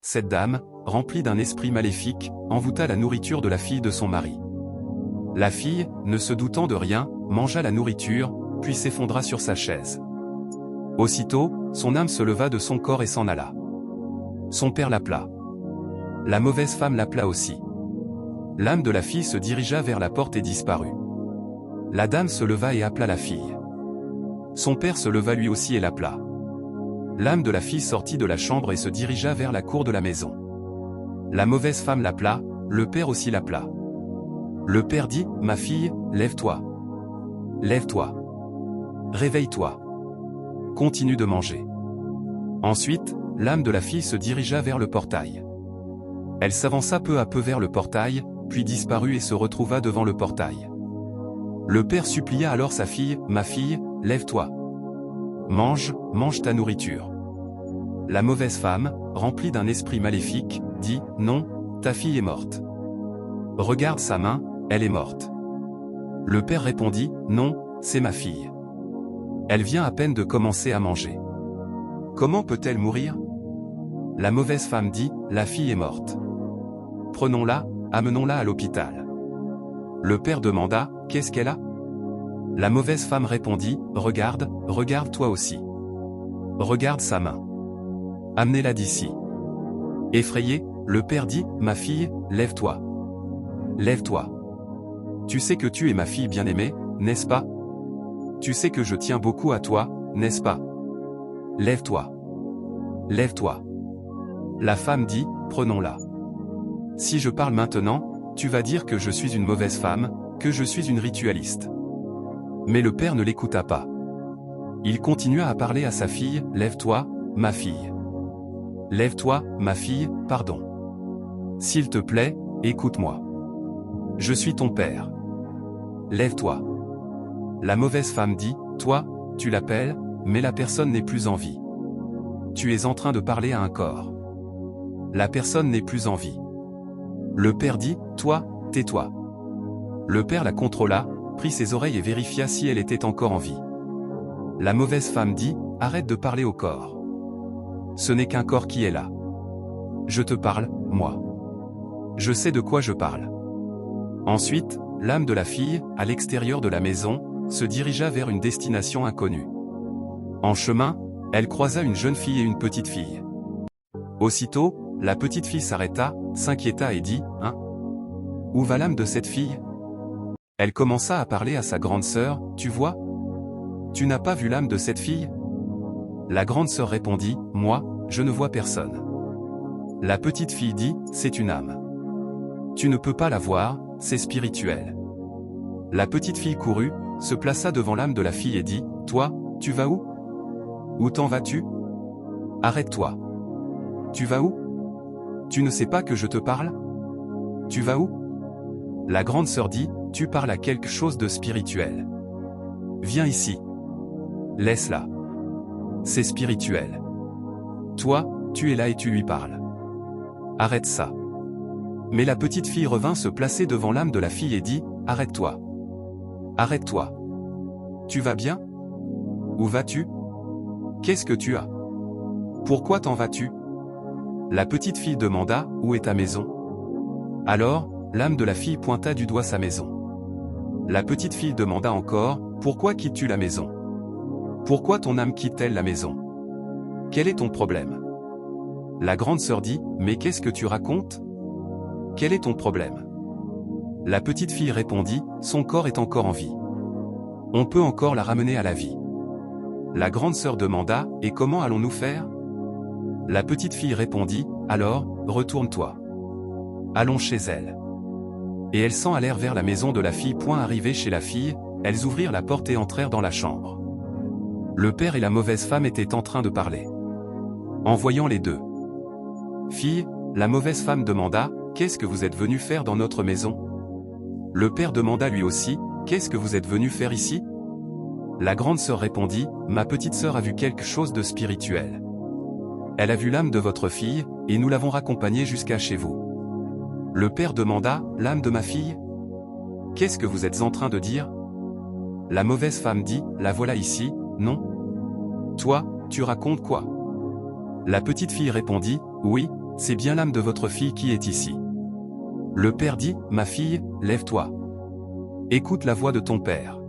cette dame, remplie d'un esprit maléfique, envoûta la nourriture de la fille de son mari. La fille, ne se doutant de rien, mangea la nourriture, puis s'effondra sur sa chaise. Aussitôt, son âme se leva de son corps et s'en alla. Son père l'appela. La mauvaise femme l'appela aussi. L'âme de la fille se dirigea vers la porte et disparut. La dame se leva et appela la fille. Son père se leva lui aussi et l'appela. L'âme de la fille sortit de la chambre et se dirigea vers la cour de la maison. La mauvaise femme l'appela, le père aussi l'appela. Le père dit, « Ma fille, lève-toi. Lève-toi. Réveille-toi. Continue de manger. » Ensuite, l'âme de la fille se dirigea vers le portail. Elle s'avança peu à peu vers le portail, puis disparut et se retrouva devant le portail. Le père supplia alors sa fille, « Ma fille, lève-toi. Mange, mange ta nourriture. » La mauvaise femme, remplie d'un esprit maléfique, dit, « Non, ta fille est morte. Regarde sa main, elle est morte. » Le père répondit, « Non, c'est ma fille. Elle vient à peine de commencer à manger. Comment peut-elle mourir ?» La mauvaise femme dit, « La fille est morte. Prenons-la, amenons-la à l'hôpital. » Le père demanda, « Qu'est-ce qu'elle a ?» La mauvaise femme répondit, « Regarde, regarde toi aussi. Regarde sa main. Amenez-la d'ici. » Effrayé, le père dit, « Ma fille, lève-toi. Lève-toi. Tu sais que tu es ma fille bien-aimée, n'est-ce pas? Tu sais que je tiens beaucoup à toi, n'est-ce pas? Lève-toi. Lève-toi. » La femme dit, « Prenons-la. Si je parle maintenant, tu vas dire que je suis une mauvaise femme, que je suis une ritualiste. » Mais le père ne l'écouta pas. Il continua à parler à sa fille, « Lève-toi, ma fille. Lève-toi, ma fille, pardon. S'il te plaît, écoute-moi. Je suis ton père. Lève-toi. » La mauvaise femme dit, « Toi, tu l'appelles, mais la personne n'est plus en vie. Tu es en train de parler à un corps. La personne n'est plus en vie. » Le père dit, « Toi, tais-toi. » Le père la contrôla, prit ses oreilles et vérifia si elle était encore en vie. La mauvaise femme dit, « Arrête de parler au corps. Ce n'est qu'un corps qui est là. Je te parle, moi. Je sais de quoi je parle. » Ensuite, l'âme de la fille, à l'extérieur de la maison, se dirigea vers une destination inconnue. En chemin, elle croisa une jeune fille et une petite fille. Aussitôt, la petite fille s'arrêta, s'inquiéta et dit, « Hein? Où va l'âme de cette fille ?» Elle commença à parler à sa grande sœur, « Tu vois? Tu n'as pas vu l'âme de cette fille ?» La grande sœur répondit, « Moi, je ne vois personne. » La petite fille dit, « C'est une âme. Tu ne peux pas la voir, c'est spirituel. » La petite fille courut, se plaça devant l'âme de la fille et dit, « Toi, tu vas où? Où t'en vas-tu? Arrête-toi. Tu vas où? Tu ne sais pas que je te parle? Tu vas où? » La grande sœur dit, « Tu parles à quelque chose de spirituel. Viens ici. Laisse-la. C'est spirituel. Toi, tu es là et tu lui parles. Arrête ça. » Mais la petite fille revint se placer devant l'âme de la fille et dit, « Arrête-toi. Arrête-toi. Tu vas bien? Où vas-tu? Qu'est-ce que tu as? Pourquoi t'en vas-tu? » La petite fille demanda, « Où est ta maison? » Alors, l'âme de la fille pointa du doigt sa maison. La petite fille demanda encore, « Pourquoi quittes-tu la maison? Pourquoi ton âme quitte-t-elle la maison? Quel est ton problème? » La grande sœur dit, « Mais qu'est-ce que tu racontes? Quel est ton problème? » La petite fille répondit, « Son corps est encore en vie. On peut encore la ramener à la vie. » La grande sœur demanda, « Et comment allons-nous faire? » La petite fille répondit, « Alors, retourne-toi. Allons chez elle. » Et elles s'en allèrent vers la maison de la fille. Arrivées chez la fille, elles ouvrirent la porte et entrèrent dans la chambre. Le père et la mauvaise femme étaient en train de parler. En voyant les deux filles, la mauvaise femme demanda, « Qu'est-ce que vous êtes venu faire dans notre maison? » Le père demanda lui aussi, « Qu'est-ce que vous êtes venu faire ici? » La grande sœur répondit, « Ma petite sœur a vu quelque chose de spirituel. Elle a vu l'âme de votre fille, et nous l'avons raccompagnée jusqu'à chez vous. » Le père demanda, « L'âme de ma fille? Qu'est-ce que vous êtes en train de dire? » La mauvaise femme dit, « La voilà ici, non? Toi, tu racontes quoi? » La petite fille répondit, « Oui, C'est bien l'âme de votre fille qui est ici. Le père dit, ma fille, lève-toi. Écoute la voix de ton père.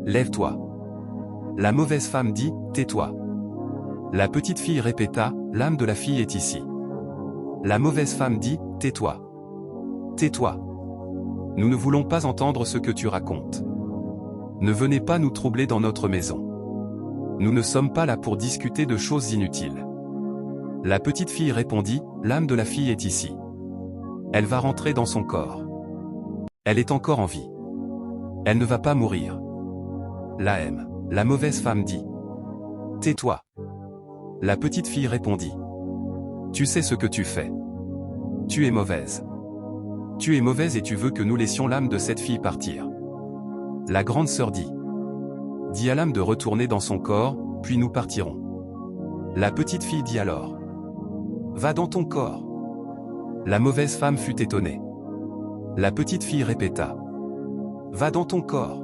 Lève-toi. La mauvaise femme dit, tais-toi. La petite fille répéta, l'âme de la fille est ici. La mauvaise femme dit, tais-toi. Tais-toi. Nous ne voulons pas entendre ce que tu racontes. Ne venez pas nous troubler dans notre maison. Nous ne sommes pas là pour discuter de choses inutiles. La petite fille répondit, l'âme de la fille est ici. Elle va rentrer dans son corps. Elle est encore en vie. Elle ne va pas mourir. La mauvaise femme dit. Tais-toi. La petite fille répondit. Tu sais ce que tu fais. Tu es mauvaise. Tu es mauvaise et tu veux que nous laissions l'âme de cette fille partir. La grande sœur dit. Dis à l'âme de retourner dans son corps, puis nous partirons. La petite fille dit alors. Va dans ton corps. La mauvaise femme fut étonnée. La petite fille répéta. Va dans ton corps.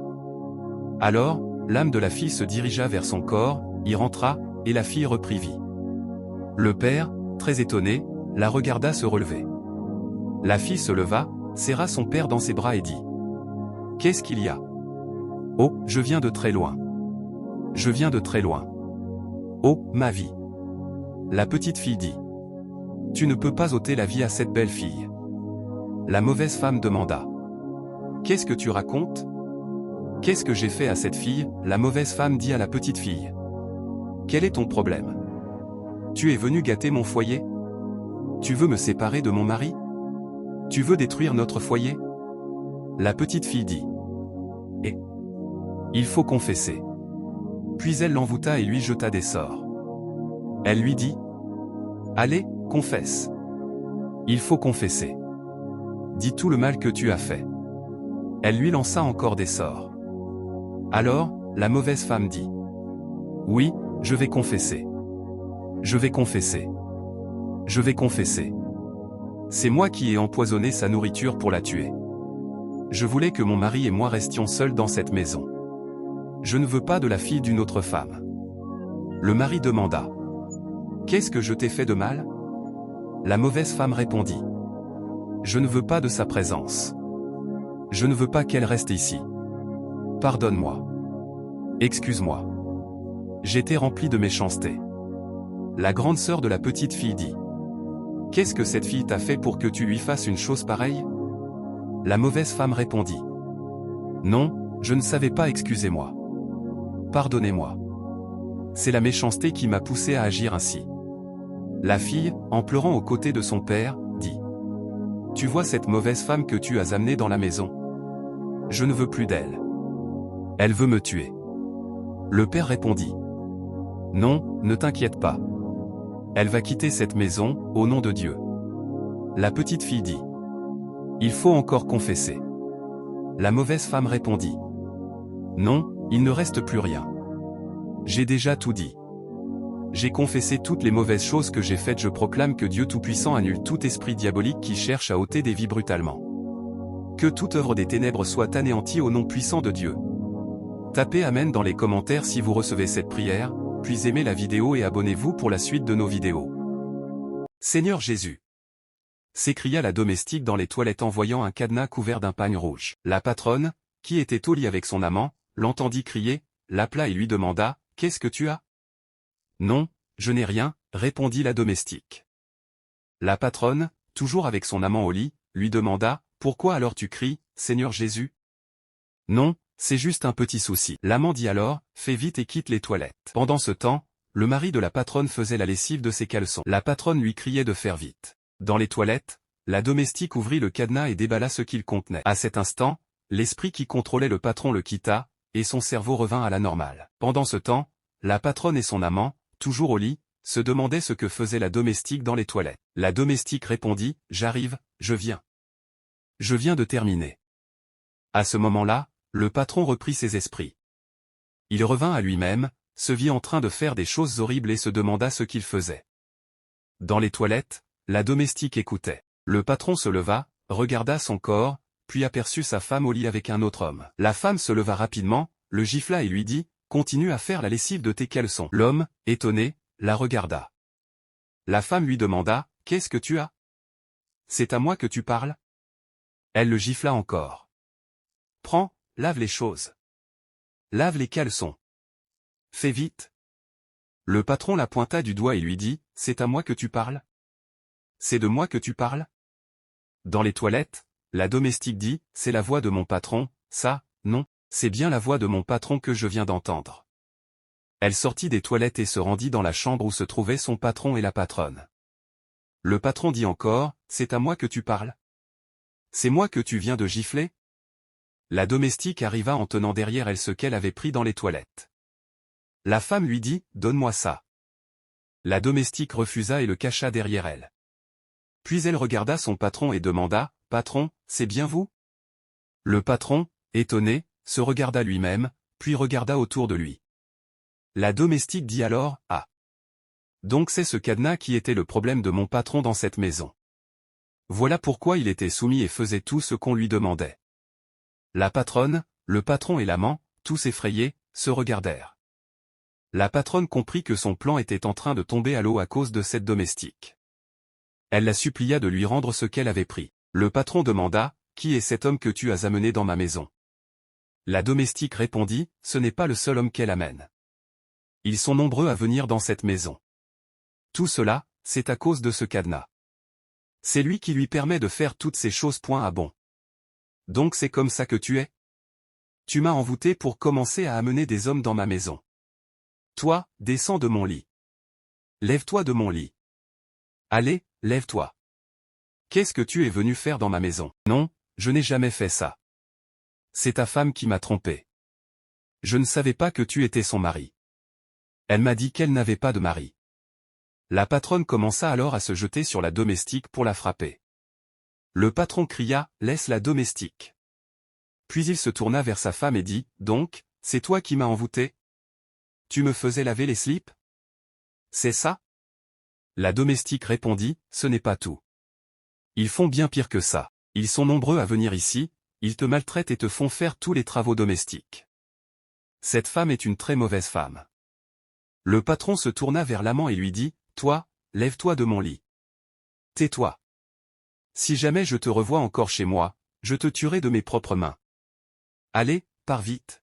Alors, l'âme de la fille se dirigea vers son corps, y rentra, et la fille reprit vie. Le père, très étonné, la regarda se relever. La fille se leva, serra son père dans ses bras et dit. Qu'est-ce qu'il y a? Oh, je viens de très loin. Je viens de très loin. Oh, ma vie. La petite fille dit. Tu ne peux pas ôter la vie à cette belle fille. La mauvaise femme demanda. Qu'est-ce que tu racontes? Qu'est-ce que j'ai fait à cette fille? La mauvaise femme dit à la petite fille. Quel est ton problème? Tu es venu gâter mon foyer? Tu veux me séparer de mon mari? Tu veux détruire notre foyer? La petite fille dit. Et il faut confesser. Puis elle l'envoûta et lui jeta des sorts. Elle lui dit. Allez, confesse. Il faut confesser. Dis tout le mal que tu as fait. Elle lui lança encore des sorts. Alors, la mauvaise femme dit. Oui, je vais confesser. Je vais confesser. Je vais confesser. C'est moi qui ai empoisonné sa nourriture pour la tuer. Je voulais que mon mari et moi restions seuls dans cette maison. Je ne veux pas de la fille d'une autre femme. Le mari demanda. Qu'est-ce que je t'ai fait de mal? La mauvaise femme répondit. Je ne veux pas de sa présence. Je ne veux pas qu'elle reste ici. Pardonne-moi. Excuse-moi. J'étais remplie de méchanceté. La grande sœur de la petite fille dit. Qu'est-ce que cette fille t'a fait pour que tu lui fasses une chose pareille? La mauvaise femme répondit. Non, je ne savais pas, excusez-moi. Pardonnez-moi. C'est la méchanceté qui m'a poussé à agir ainsi. La fille, en pleurant aux côtés de son père, dit. Tu vois cette mauvaise femme que tu as amenée dans la maison? Je ne veux plus d'elle. Elle veut me tuer. Le père répondit. Non, ne t'inquiète pas. Elle va quitter cette maison, au nom de Dieu. La petite fille dit. Il faut encore confesser. La mauvaise femme répondit. Non, il ne reste plus rien. J'ai déjà tout dit. J'ai confessé toutes les mauvaises choses que j'ai faites. Je proclame que Dieu Tout-Puissant annule tout esprit diabolique qui cherche à ôter des vies brutalement. Que toute œuvre des ténèbres soit anéantie au nom puissant de Dieu. Tapez Amen dans les commentaires si vous recevez cette prière, puis aimez la vidéo et abonnez-vous pour la suite de nos vidéos. Seigneur Jésus! S'écria la domestique dans les toilettes en voyant un cadenas couvert d'un pagne rouge. La patronne, qui était au lit avec son amant, l'entendit crier, l'appela et lui demanda, « Qu'est-ce que tu as ?» « Non, je n'ai rien, » répondit la domestique. La patronne, toujours avec son amant au lit, lui demanda, « Pourquoi alors tu cries, Seigneur Jésus ?» « Non, c'est juste un petit souci. » L'amant dit alors, « Fais vite et quitte les toilettes. » Pendant ce temps, le mari de la patronne faisait la lessive de ses caleçons. La patronne lui criait de faire vite. Dans les toilettes, la domestique ouvrit le cadenas et déballa ce qu'il contenait. À cet instant, l'esprit qui contrôlait le patron le quitta, et son cerveau revint à la normale. Pendant ce temps, la patronne et son amant, toujours au lit, se demandaient ce que faisait la domestique dans les toilettes. La domestique répondit, « J'arrive, je viens. Je viens de terminer. » À ce moment-là, le patron reprit ses esprits. Il revint à lui-même, se vit en train de faire des choses horribles et se demanda ce qu'il faisait. Dans les toilettes, la domestique écoutait. Le patron se leva, regarda son corps, puis aperçut sa femme au lit avec un autre homme. La femme se leva rapidement, le gifla et lui dit, « Continue à faire la lessive de tes caleçons. » L'homme, étonné, la regarda. La femme lui demanda, « Qu'est-ce que tu as? C'est à moi que tu parles? Elle le gifla encore. Prends, lave les choses. Lave les caleçons. Fais vite. Le patron la pointa du doigt et lui dit, c'est à moi que tu parles? C'est de moi que tu parles? Dans les toilettes, la domestique dit, c'est la voix de mon patron, ça, non, c'est bien la voix de mon patron que je viens d'entendre. Elle sortit des toilettes et se rendit dans la chambre où se trouvaient son patron et la patronne. Le patron dit encore, c'est à moi que tu parles? C'est moi que tu viens de gifler? La domestique arriva en tenant derrière elle ce qu'elle avait pris dans les toilettes. La femme lui dit, donne-moi ça. La domestique refusa et le cacha derrière elle. Puis elle regarda son patron et demanda, patron, c'est bien vous? Le patron, étonné, se regarda lui-même, puis regarda autour de lui. La domestique dit alors, ah. Donc c'est ce cadenas qui était le problème de mon patron dans cette maison. Voilà pourquoi il était soumis et faisait tout ce qu'on lui demandait. La patronne, le patron et l'amant, tous effrayés, se regardèrent. La patronne comprit que son plan était en train de tomber à l'eau à cause de cette domestique. Elle la supplia de lui rendre ce qu'elle avait pris. Le patron demanda, qui est cet homme que tu as amené dans ma maison? La domestique répondit, ce n'est pas le seul homme qu'elle amène. Ils sont nombreux à venir dans cette maison. Tout cela, c'est à cause de ce cadenas. C'est lui qui lui permet de faire toutes ces choses. Point à bon. Donc c'est comme ça que tu es? Tu m'as envoûté pour commencer à amener des hommes dans ma maison. Toi, descends de mon lit. Lève-toi de mon lit. Allez, lève-toi. Qu'est-ce que tu es venu faire dans ma maison? Non, je n'ai jamais fait ça. C'est ta femme qui m'a trompé. Je ne savais pas que tu étais son mari. Elle m'a dit qu'elle n'avait pas de mari. La patronne commença alors à se jeter sur la domestique pour la frapper. Le patron cria, laisse la domestique. Puis il se tourna vers sa femme et dit, donc, c'est toi qui m'as envoûté? Tu me faisais laver les slips? C'est ça? La domestique répondit, ce n'est pas tout. Ils font bien pire que ça. Ils sont nombreux à venir ici, ils te maltraitent et te font faire tous les travaux domestiques. Cette femme est une très mauvaise femme. Le patron se tourna vers l'amant et lui dit, toi, lève-toi de mon lit. Tais-toi. Si jamais je te revois encore chez moi, je te tuerai de mes propres mains. Allez, pars vite.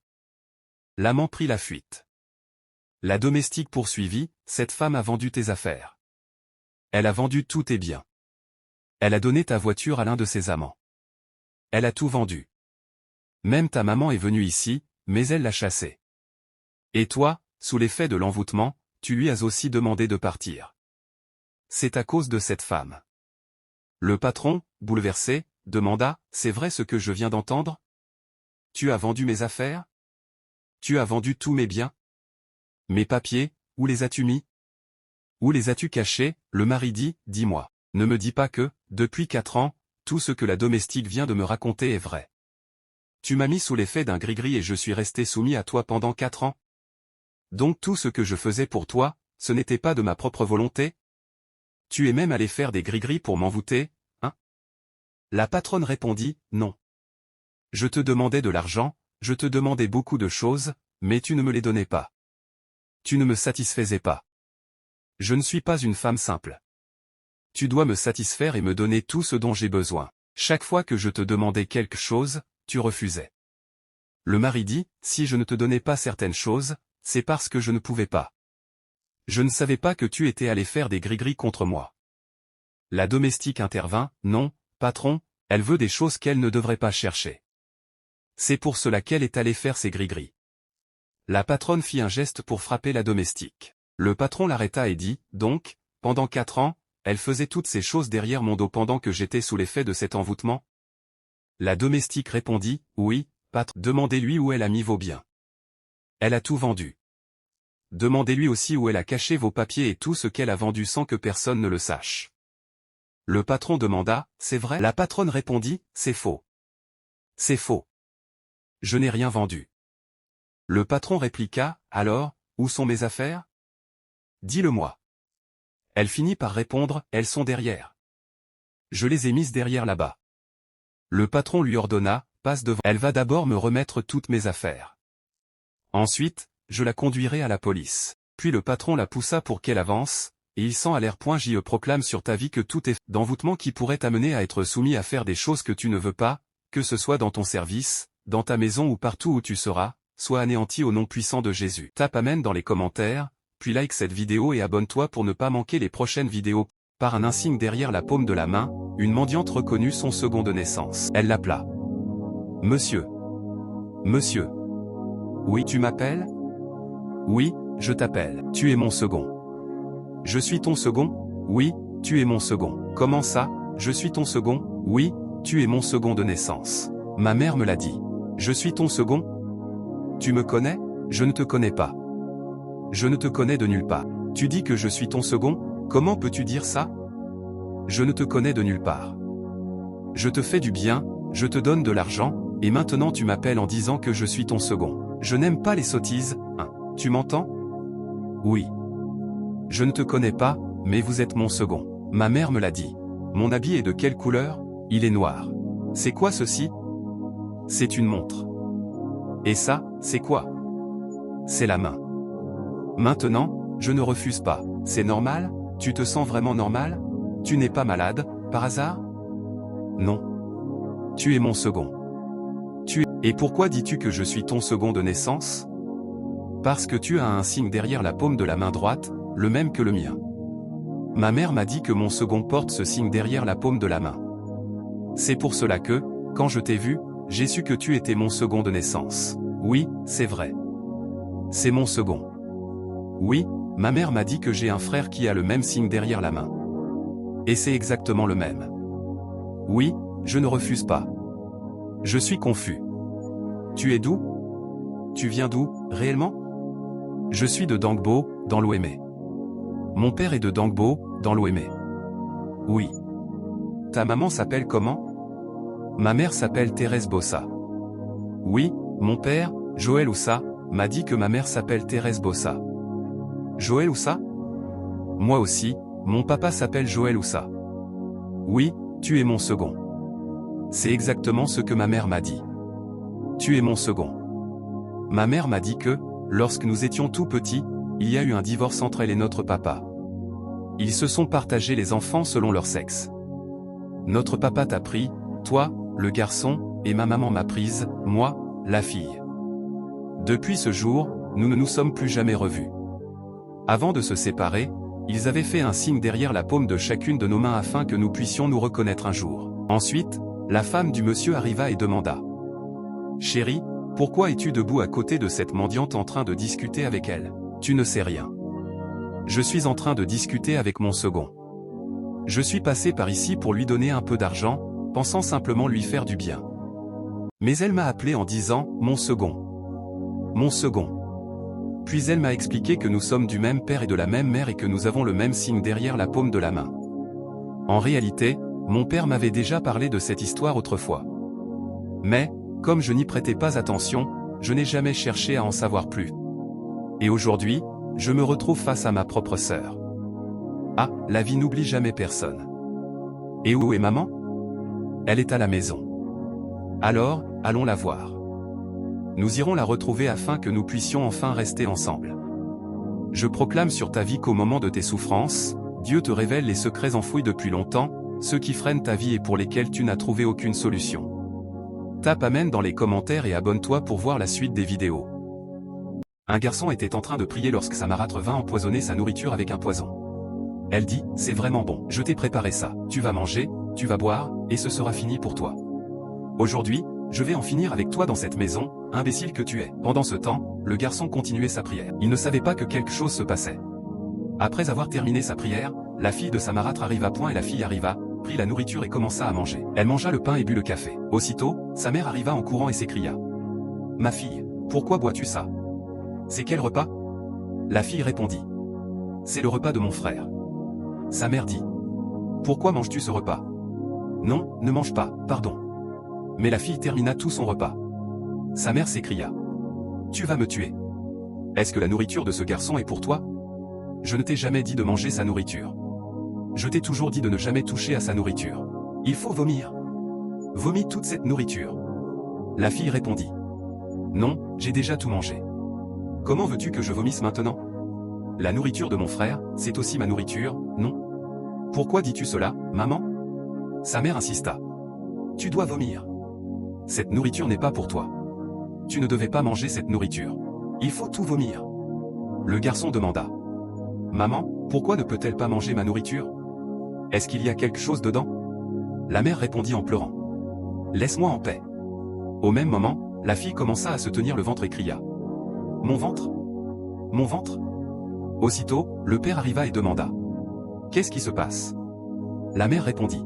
L'amant prit la fuite. La domestique poursuivit, cette femme a vendu tes affaires. Elle a vendu tous tes biens. Elle a donné ta voiture à l'un de ses amants. Elle a tout vendu. Même ta maman est venue ici, mais elle l'a chassée. Et toi, sous l'effet de l'envoûtement, tu lui as aussi demandé de partir. C'est à cause de cette femme. Le patron, bouleversé, demanda, c'est vrai ce que je viens d'entendre? Tu as vendu mes affaires? Tu as vendu tous mes biens? Mes papiers, où les as-tu mis? Où les as-tu cachés? Le mari dit, dis-moi. Ne me dis pas que, depuis 4 ans, tout ce que la domestique vient de me raconter est vrai. Tu m'as mis sous l'effet d'un gris-gris et je suis resté soumis à toi pendant 4 ans? Donc tout ce que je faisais pour toi, ce n'était pas de ma propre volonté? Tu es même allé faire des gris-gris pour m'envoûter, hein? La patronne répondit, non. Je te demandais de l'argent, je te demandais beaucoup de choses, mais tu ne me les donnais pas. Tu ne me satisfaisais pas. Je ne suis pas une femme simple. Tu dois me satisfaire et me donner tout ce dont j'ai besoin. Chaque fois que je te demandais quelque chose, tu refusais. Le mari dit, si je ne te donnais pas certaines choses, c'est parce que je ne pouvais pas. Je ne savais pas que tu étais allé faire des gris-gris contre moi. La domestique intervint, non, patron, elle veut des choses qu'elle ne devrait pas chercher. C'est pour cela qu'elle est allée faire ses gris-gris. La patronne fit un geste pour frapper la domestique. Le patron l'arrêta et dit, donc, pendant 4 ans, elle faisait toutes ces choses derrière mon dos pendant que j'étais sous l'effet de cet envoûtement? La domestique répondit, oui, patron, demandez-lui où elle a mis vos biens. Elle a tout vendu. Demandez-lui aussi où elle a caché vos papiers et tout ce qu'elle a vendu sans que personne ne le sache. Le patron demanda, c'est vrai? La patronne répondit, c'est faux. C'est faux. Je n'ai rien vendu. Le patron répliqua, alors, où sont mes affaires? Dis-le-moi. Elle finit par répondre, elles sont derrière. Je les ai mises derrière là-bas. Le patron lui ordonna, passe devant. Elle va d'abord me remettre toutes mes affaires. Ensuite, je la conduirai à la police. Puis le patron la poussa pour qu'elle avance, et il sent à l'air. Je proclame sur ta vie que tout est d'envoûtement qui pourrait t'amener à être soumis à faire des choses que tu ne veux pas, que ce soit dans ton service, dans ta maison ou partout où tu seras, soit anéanti au nom puissant de Jésus. Tape Amen dans les commentaires, puis like cette vidéo et abonne-toi pour ne pas manquer les prochaines vidéos. Par un insigne derrière la paume de la main, une mendiante reconnut son second de naissance. Elle l'appela. Monsieur. Monsieur. Oui, tu m'appelles? Oui, je t'appelle. Tu es mon second. Je suis ton second? Oui, tu es mon second. Comment ça, je suis ton second? Oui, tu es mon second de naissance. Ma mère me l'a dit. Je suis ton second? Tu me connais? Je ne te connais pas. Je ne te connais de nulle part. Tu dis que je suis ton second? Comment peux-tu dire ça? Je ne te connais de nulle part. Je te fais du bien, je te donne de l'argent, et maintenant tu m'appelles en disant que je suis ton second. Je n'aime pas les sottises, hein. Tu m'entends? Oui. Je ne te connais pas, mais vous êtes mon second. Ma mère me l'a dit. Mon habit est de quelle couleur? Il est noir. C'est quoi ceci? C'est une montre. Et ça, c'est quoi? C'est la main. Maintenant, je ne refuse pas. C'est normal? Tu te sens vraiment normal? Tu n'es pas malade, par hasard? Non. Tu es mon second. Et pourquoi dis-tu que je suis ton second de naissance? Parce que tu as un signe derrière la paume de la main droite, le même que le mien. Ma mère m'a dit que mon second porte ce signe derrière la paume de la main. C'est pour cela que, quand je t'ai vu, j'ai su que tu étais mon second de naissance. Oui, c'est vrai. C'est mon second. Oui, ma mère m'a dit que j'ai un frère qui a le même signe derrière la main. Et c'est exactement le même. Oui, je ne refuse pas. Je suis confus. Tu es d'où? Tu viens d'où, réellement? Je suis de Dangbo, dans l'Ouémé. Mon père est de Dangbo, dans l'Ouémé. Oui. Ta maman s'appelle comment? Ma mère s'appelle Thérèse Bossa. Oui, mon père, Joël Oussa, m'a dit que ma mère s'appelle Thérèse Bossa. Joël Oussa? Moi aussi, mon papa s'appelle Joël Oussa. Oui, tu es mon second. C'est exactement ce que ma mère m'a dit. Tu es mon second. Ma mère m'a dit que, lorsque nous étions tout petits, il y a eu un divorce entre elle et notre papa. Ils se sont partagés les enfants selon leur sexe. Notre papa t'a pris, toi, le garçon, et ma maman m'a prise, moi, la fille. Depuis ce jour, nous ne nous sommes plus jamais revus. Avant de se séparer, ils avaient fait un signe derrière la paume de chacune de nos mains afin que nous puissions nous reconnaître un jour. Ensuite, la femme du monsieur arriva et demanda. « Chérie, pourquoi es-tu debout à côté de cette mendiante en train de discuter avec elle? Tu ne sais rien. Je suis en train de discuter avec mon second. Je suis passé par ici pour lui donner un peu d'argent, pensant simplement lui faire du bien. Mais elle m'a appelé en disant « Mon second. Mon second. » Puis elle m'a expliqué que nous sommes du même père et de la même mère et que nous avons le même signe derrière la paume de la main. En réalité, mon père m'avait déjà parlé de cette histoire autrefois. Mais, comme je n'y prêtais pas attention, je n'ai jamais cherché à en savoir plus. Et aujourd'hui, je me retrouve face à ma propre sœur. Ah, la vie n'oublie jamais personne. Et où est maman? Elle est à la maison. Alors, allons la voir. Nous irons la retrouver afin que nous puissions enfin rester ensemble. Je proclame sur ta vie qu'au moment de tes souffrances, Dieu te révèle les secrets enfouis depuis longtemps, ceux qui freinent ta vie et pour lesquels tu n'as trouvé aucune solution. Tape Amen dans les commentaires et abonne-toi pour voir la suite des vidéos. Un garçon était en train de prier lorsque sa marâtre vint empoisonner sa nourriture avec un poison. Elle dit, « C'est vraiment bon, je t'ai préparé ça, tu vas manger, tu vas boire, et ce sera fini pour toi. Aujourd'hui, je vais en finir avec toi dans cette maison, imbécile que tu es. » Pendant ce temps, le garçon continuait sa prière. Il ne savait pas que quelque chose se passait. Après avoir terminé sa prière, la fille de sa marâtre arriva point et la fille arriva, prit la nourriture et commença à manger. Elle mangea le pain et but le café. Aussitôt, sa mère arriva en courant et s'écria. « Ma fille, pourquoi bois-tu ça? C'est quel repas? » La fille répondit. « C'est le repas de mon frère. » Sa mère dit. « Pourquoi manges-tu ce repas? » « Non, ne mange pas, pardon. » Mais la fille termina tout son repas. Sa mère s'écria. « Tu vas me tuer. Est-ce que la nourriture de ce garçon est pour toi? Je ne t'ai jamais dit de manger sa nourriture. Je t'ai toujours dit de ne jamais toucher à sa nourriture. Il faut vomir. Vomis toute cette nourriture. » La fille répondit. « Non, j'ai déjà tout mangé. Comment veux-tu que je vomisse maintenant? La nourriture de mon frère, c'est aussi ma nourriture, non? Pourquoi dis-tu cela, maman? Sa mère insista. Tu dois vomir. Cette nourriture n'est pas pour toi. Tu ne devais pas manger cette nourriture. Il faut tout vomir. Le garçon demanda. Maman, pourquoi ne peut-elle pas manger ma nourriture? Est-ce qu'il y a quelque chose dedans? La mère répondit en pleurant. Laisse-moi en paix. Au même moment, la fille commença à se tenir le ventre et cria. Mon ventre? Mon ventre? Aussitôt, le père arriva et demanda. Qu'est-ce qui se passe? La mère répondit.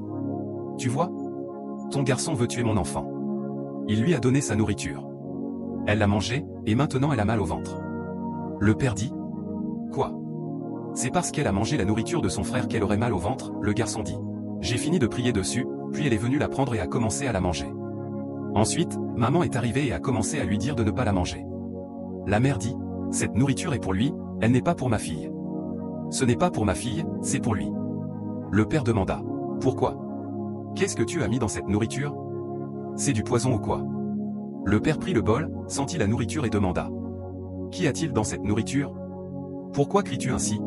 Tu vois? Ton garçon veut tuer mon enfant. Il lui a donné sa nourriture. Elle l'a mangée, et maintenant elle a mal au ventre. Le père dit. Quoi? C'est parce qu'elle a mangé la nourriture de son frère qu'elle aurait mal au ventre, le garçon dit. J'ai fini de prier dessus, puis elle est venue la prendre et a commencé à la manger. Ensuite, maman est arrivée et a commencé à lui dire de ne pas la manger. La mère dit, cette nourriture est pour lui, elle n'est pas pour ma fille. Ce n'est pas pour ma fille, c'est pour lui. Le père demanda, pourquoi? Qu'est-ce que tu as mis dans cette nourriture? C'est du poison ou quoi? Le père prit le bol, sentit la nourriture et demanda. Qu'y a-t-il dans cette nourriture? Pourquoi cries-tu ainsi?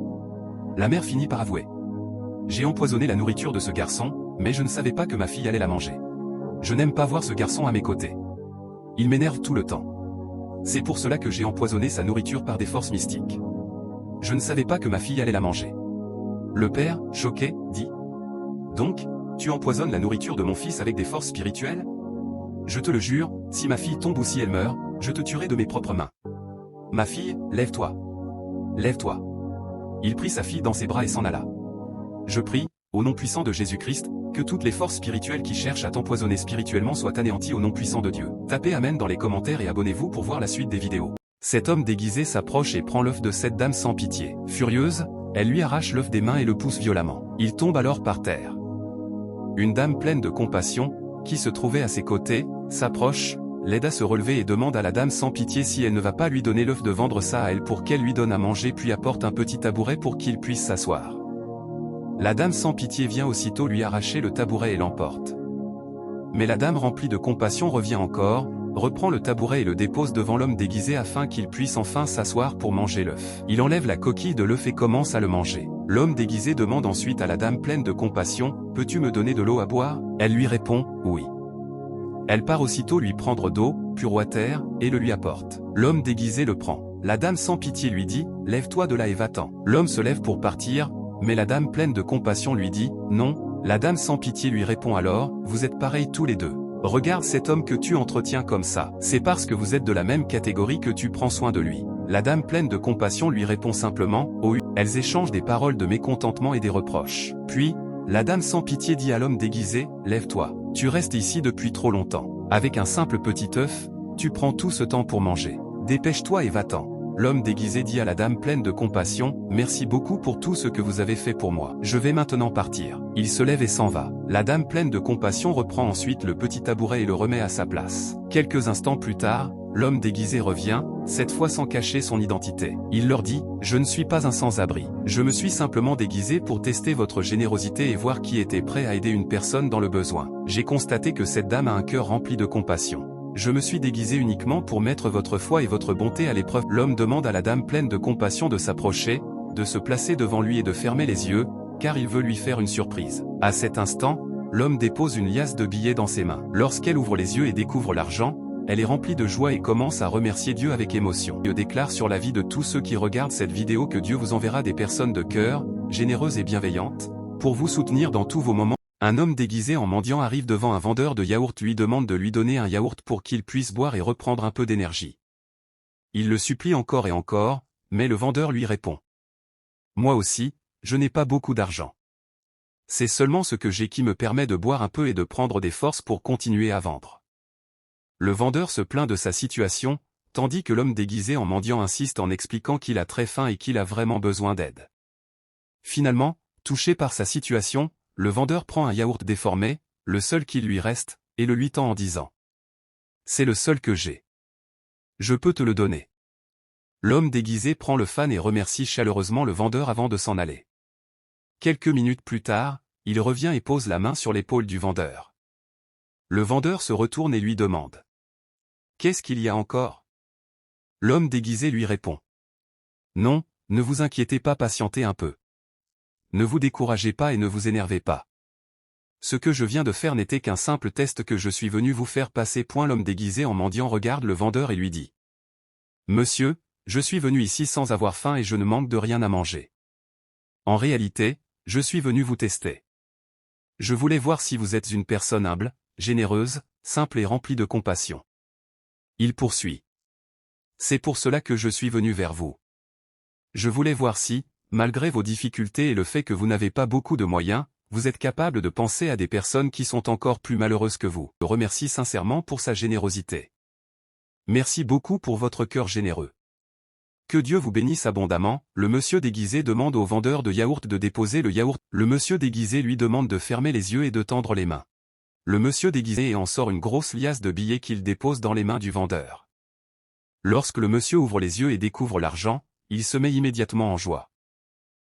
La mère finit par avouer. J'ai empoisonné la nourriture de ce garçon, mais je ne savais pas que ma fille allait la manger. Je n'aime pas voir ce garçon à mes côtés. Il m'énerve tout le temps. C'est pour cela que j'ai empoisonné sa nourriture par des forces mystiques. Je ne savais pas que ma fille allait la manger. Le père, choqué, dit. Donc, tu empoisonnes la nourriture de mon fils avec des forces spirituelles? Je te le jure, si ma fille tombe ou si elle meurt, je te tuerai de mes propres mains. Ma fille, lève-toi. Lève-toi. Il prit sa fille dans ses bras et s'en alla. Je prie, au nom puissant de Jésus-Christ, que toutes les forces spirituelles qui cherchent à t'empoisonner spirituellement soient anéanties au nom puissant de Dieu. Tapez Amen dans les commentaires et abonnez-vous pour voir la suite des vidéos. Cet homme déguisé s'approche et prend l'œuf de cette dame sans pitié. Furieuse, elle lui arrache l'œuf des mains et le pousse violemment. Il tombe alors par terre. Une dame pleine de compassion, qui se trouvait à ses côtés, s'approche, l'aide à se relever et demande à la dame sans pitié si elle ne va pas lui donner l'œuf de vendre ça à elle pour qu'elle lui donne à manger puis apporte un petit tabouret pour qu'il puisse s'asseoir. La dame sans pitié vient aussitôt lui arracher le tabouret et l'emporte. Mais la dame remplie de compassion revient encore, reprend le tabouret et le dépose devant l'homme déguisé afin qu'il puisse enfin s'asseoir pour manger l'œuf. Il enlève la coquille de l'œuf et commence à le manger. L'homme déguisé demande ensuite à la dame pleine de compassion, « Peux-tu me donner de l'eau à boire ?» Elle lui répond, « Oui. » Elle part aussitôt lui prendre d'eau, pure water, et le lui apporte. L'homme déguisé le prend. La dame sans pitié lui dit, « Lève-toi de là et va-t'en. » L'homme se lève pour partir, mais la dame pleine de compassion lui dit, « Non. » La dame sans pitié lui répond alors, « Vous êtes pareils tous les deux. Regarde cet homme que tu entretiens comme ça. C'est parce que vous êtes de la même catégorie que tu prends soin de lui. » La dame pleine de compassion lui répond simplement, « Oh, elles échangent des paroles de mécontentement et des reproches. » Puis, la dame sans pitié dit à l'homme déguisé, « Lève-toi. Tu restes ici depuis trop longtemps. Avec un simple petit œuf, tu prends tout ce temps pour manger. Dépêche-toi et va-t'en. » L'homme déguisé dit à la dame pleine de compassion, « Merci beaucoup pour tout ce que vous avez fait pour moi. Je vais maintenant partir. » Il se lève et s'en va. La dame pleine de compassion reprend ensuite le petit tabouret et le remet à sa place. Quelques instants plus tard, l'homme déguisé revient, cette fois sans cacher son identité. Il leur dit, « Je ne suis pas un sans-abri. Je me suis simplement déguisé pour tester votre générosité et voir qui était prêt à aider une personne dans le besoin. J'ai constaté que cette dame a un cœur rempli de compassion. Je me suis déguisé uniquement pour mettre votre foi et votre bonté à l'épreuve. » L'homme demande à la dame pleine de compassion de s'approcher, de se placer devant lui et de fermer les yeux, car il veut lui faire une surprise. À cet instant, l'homme dépose une liasse de billets dans ses mains. Lorsqu'elle ouvre les yeux et découvre l'argent, elle est remplie de joie et commence à remercier Dieu avec émotion. Dieu déclare sur la vie de tous ceux qui regardent cette vidéo que Dieu vous enverra des personnes de cœur, généreuses et bienveillantes, pour vous soutenir dans tous vos moments. Un homme déguisé en mendiant arrive devant un vendeur de yaourt, lui demande de lui donner un yaourt pour qu'il puisse boire et reprendre un peu d'énergie. Il le supplie encore et encore, mais le vendeur lui répond. « Moi aussi, je n'ai pas beaucoup d'argent. C'est seulement ce que j'ai qui me permet de boire un peu et de prendre des forces pour continuer à vendre. » Le vendeur se plaint de sa situation, tandis que l'homme déguisé en mendiant insiste en expliquant qu'il a très faim et qu'il a vraiment besoin d'aide. Finalement, touché par sa situation, le vendeur prend un yaourt déformé, le seul qui lui reste, et le lui tend en disant. « C'est le seul que j'ai. Je peux te le donner. » L'homme déguisé prend le fan et remercie chaleureusement le vendeur avant de s'en aller. Quelques minutes plus tard, il revient et pose la main sur l'épaule du vendeur. Le vendeur se retourne et lui demande. « Qu'est-ce qu'il y a encore ?» L'homme déguisé lui répond. « Non, ne vous inquiétez pas, patientez un peu. Ne vous découragez pas et ne vous énervez pas. Ce que je viens de faire n'était qu'un simple test que je suis venu vous faire passer. L'homme déguisé en mendiant regarde le vendeur et lui dit. Monsieur, je suis venu ici sans avoir faim et je ne manque de rien à manger. En réalité, je suis venu vous tester. Je voulais voir si vous êtes une personne humble, généreuse, simple et remplie de compassion. Il poursuit. C'est pour cela que je suis venu vers vous. Je voulais voir si, malgré vos difficultés et le fait que vous n'avez pas beaucoup de moyens, vous êtes capable de penser à des personnes qui sont encore plus malheureuses que vous. Je remercie sincèrement pour sa générosité. Merci beaucoup pour votre cœur généreux. Que Dieu vous bénisse abondamment. Le monsieur déguisé demande au vendeur de yaourt de déposer le yaourt. Le monsieur déguisé lui demande de fermer les yeux et de tendre les mains. Le monsieur déguisé en sort une grosse liasse de billets qu'il dépose dans les mains du vendeur. Lorsque le monsieur ouvre les yeux et découvre l'argent, il se met immédiatement en joie.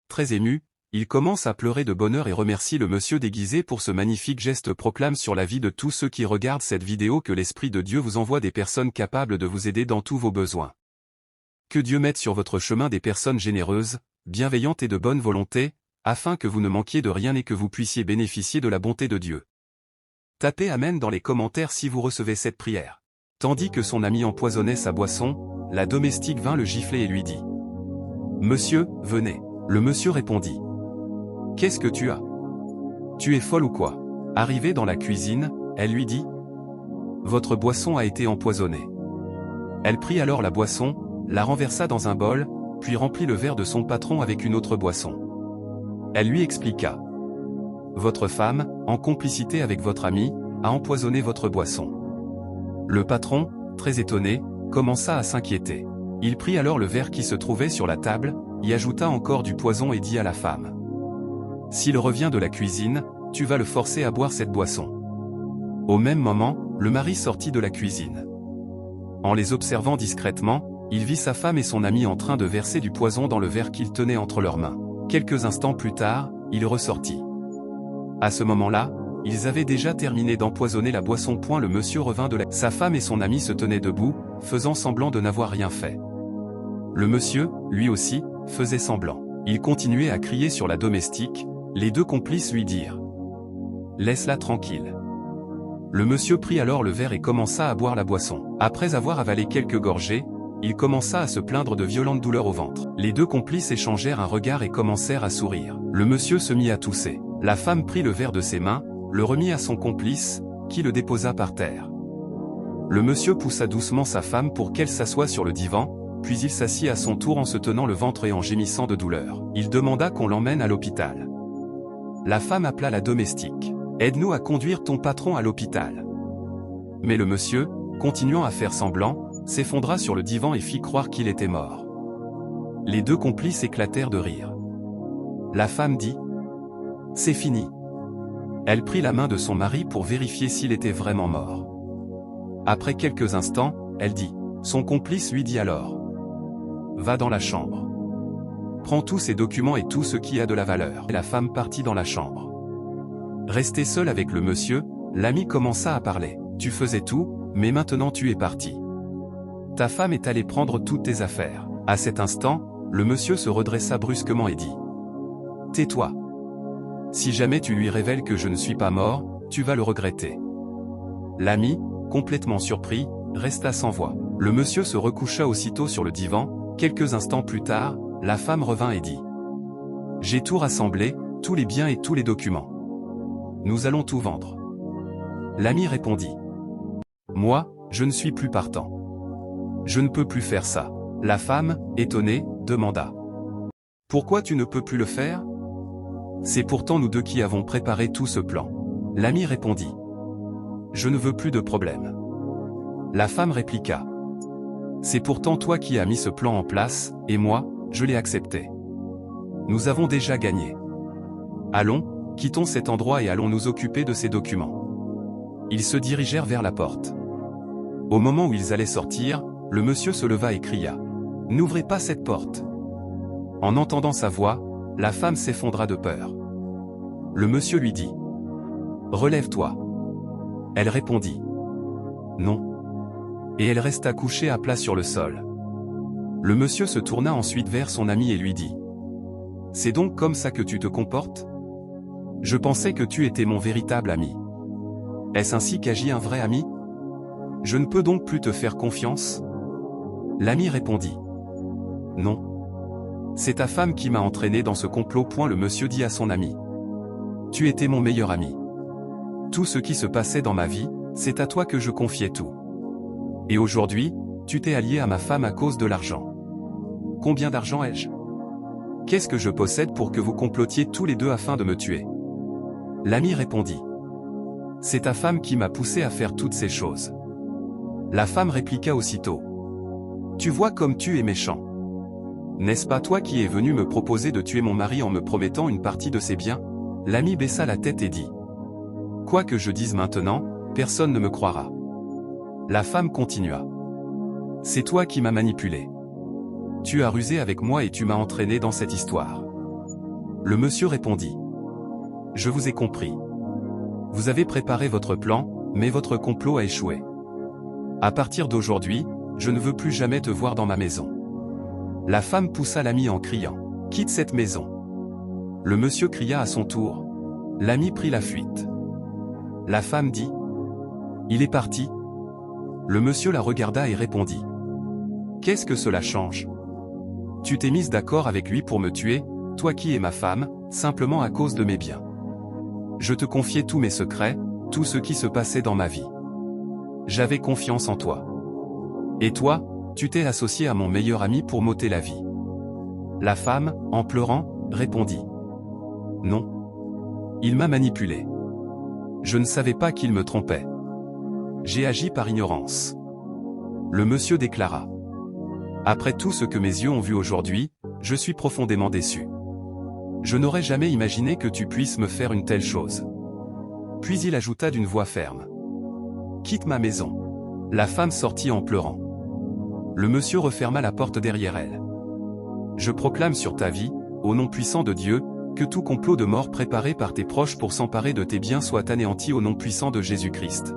Très ému, il commence à pleurer de bonheur et remercie le monsieur déguisé pour ce magnifique geste. Proclame sur la vie de tous ceux qui regardent cette vidéo que l'Esprit de Dieu vous envoie des personnes capables de vous aider dans tous vos besoins. Que Dieu mette sur votre chemin des personnes généreuses, bienveillantes et de bonne volonté, afin que vous ne manquiez de rien et que vous puissiez bénéficier de la bonté de Dieu. Tapez Amen dans les commentaires si vous recevez cette prière. Tandis que son ami empoisonnait sa boisson, la domestique vint le gifler et lui dit. Monsieur, venez. Le monsieur répondit. Qu'est-ce que tu as? Tu es folle ou quoi? Arrivée dans la cuisine, elle lui dit. Votre boisson a été empoisonnée. Elle prit alors la boisson, la renversa dans un bol, puis remplit le verre de son patron avec une autre boisson. Elle lui expliqua. Votre femme, en complicité avec votre ami, a empoisonné votre boisson. Le patron, très étonné, commença à s'inquiéter. Il prit alors le verre qui se trouvait sur la table, y ajouta encore du poison et dit à la femme. S'il revient de la cuisine, tu vas le forcer à boire cette boisson. Au même moment, le mari sortit de la cuisine. En les observant discrètement, il vit sa femme et son ami en train de verser du poison dans le verre qu'ils tenaient entre leurs mains. Quelques instants plus tard, il ressortit. À ce moment-là, ils avaient déjà terminé d'empoisonner la boisson. Le monsieur revint de la... Sa femme et son ami se tenaient debout, faisant semblant de n'avoir rien fait. Le monsieur, lui aussi, faisait semblant. Il continuait à crier sur la domestique, les deux complices lui dirent. Laisse-la tranquille. Le monsieur prit alors le verre et commença à boire la boisson. Après avoir avalé quelques gorgées, il commença à se plaindre de violentes douleurs au ventre. Les deux complices échangèrent un regard et commencèrent à sourire. Le monsieur se mit à tousser. La femme prit le verre de ses mains, le remit à son complice, qui le déposa par terre. Le monsieur poussa doucement sa femme pour qu'elle s'assoie sur le divan, puis il s'assit à son tour en se tenant le ventre et en gémissant de douleur. Il demanda qu'on l'emmène à l'hôpital. La femme appela la domestique. Aide-nous à conduire ton patron à l'hôpital. Mais le monsieur, continuant à faire semblant, s'effondra sur le divan et fit croire qu'il était mort. Les deux complices éclatèrent de rire. La femme dit. C'est fini. Elle prit la main de son mari pour vérifier s'il était vraiment mort. Après quelques instants, elle dit. Son complice lui dit alors. Va dans la chambre. Prends tous ces documents et tout ce qui a de la valeur. Et la femme partit dans la chambre. Resté seul avec le monsieur, l'ami commença à parler. Tu faisais tout, mais maintenant tu es parti. Ta femme est allée prendre toutes tes affaires. À cet instant, le monsieur se redressa brusquement et dit. Tais-toi. Si jamais tu lui révèles que je ne suis pas mort, tu vas le regretter. L'ami, complètement surpris, resta sans voix. Le monsieur se recoucha aussitôt sur le divan. Quelques instants plus tard, la femme revint et dit. J'ai tout rassemblé, tous les biens et tous les documents. Nous allons tout vendre. L'ami répondit. Moi, je ne suis plus partant. Je ne peux plus faire ça. La femme, étonnée, demanda. Pourquoi tu ne peux plus le faire? C'est pourtant nous deux qui avons préparé tout ce plan. L'ami répondit. Je ne veux plus de problème. La femme répliqua. C'est pourtant toi qui as mis ce plan en place, et moi, je l'ai accepté. Nous avons déjà gagné. Allons, quittons cet endroit et allons nous occuper de ces documents. Ils se dirigèrent vers la porte. Au moment où ils allaient sortir, le monsieur se leva et cria. N'ouvrez pas cette porte. En entendant sa voix, la femme s'effondra de peur. Le monsieur lui dit. Relève-toi. Elle répondit. Non. Et elle resta couchée à plat sur le sol. Le monsieur se tourna ensuite vers son ami et lui dit. C'est donc comme ça que tu te comportes? Je pensais que tu étais mon véritable ami. Est-ce ainsi qu'agit un vrai ami? Je ne peux donc plus te faire confiance? L'ami répondit. Non. C'est ta femme qui m'a entraîné dans ce complot. Le monsieur dit à son ami. Tu étais mon meilleur ami. Tout ce qui se passait dans ma vie, c'est à toi que je confiais tout. Et aujourd'hui, tu t'es allié à ma femme à cause de l'argent. Combien d'argent ai-je? Qu'est-ce que je possède pour que vous complotiez tous les deux afin de me tuer? L'ami répondit. C'est ta femme qui m'a poussé à faire toutes ces choses. La femme répliqua aussitôt. Tu vois comme tu es méchant. N'est-ce pas toi qui es venu me proposer de tuer mon mari en me promettant une partie de ses biens? L'ami baissa la tête et dit. Quoi que je dise maintenant, personne ne me croira. La femme continua. C'est toi qui m'as manipulé. Tu as rusé avec moi et tu m'as entraîné dans cette histoire. Le monsieur répondit. Je vous ai compris. Vous avez préparé votre plan, mais votre complot a échoué. À partir d'aujourd'hui, je ne veux plus jamais te voir dans ma maison. La femme poussa l'ami en criant. Quitte cette maison. Le monsieur cria à son tour. L'ami prit la fuite. La femme dit. Il est parti. Le monsieur la regarda et répondit. Qu'est-ce que cela change? Tu t'es mise d'accord avec lui pour me tuer, toi qui es ma femme, simplement à cause de mes biens. Je te confiais tous mes secrets, tout ce qui se passait dans ma vie. J'avais confiance en toi. Et toi, tu t'es associé à mon meilleur ami pour m'ôter la vie. La femme, en pleurant, répondit. Non. Il m'a manipulé. Je ne savais pas qu'il me trompait. J'ai agi par ignorance. Le monsieur déclara. Après tout ce que mes yeux ont vu aujourd'hui, je suis profondément déçu. Je n'aurais jamais imaginé que tu puisses me faire une telle chose. Puis il ajouta d'une voix ferme. Quitte ma maison. La femme sortit en pleurant. Le monsieur referma la porte derrière elle. Je proclame sur ta vie, au nom puissant de Dieu, que tout complot de mort préparé par tes proches pour s'emparer de tes biens soit anéanti au nom puissant de Jésus-Christ.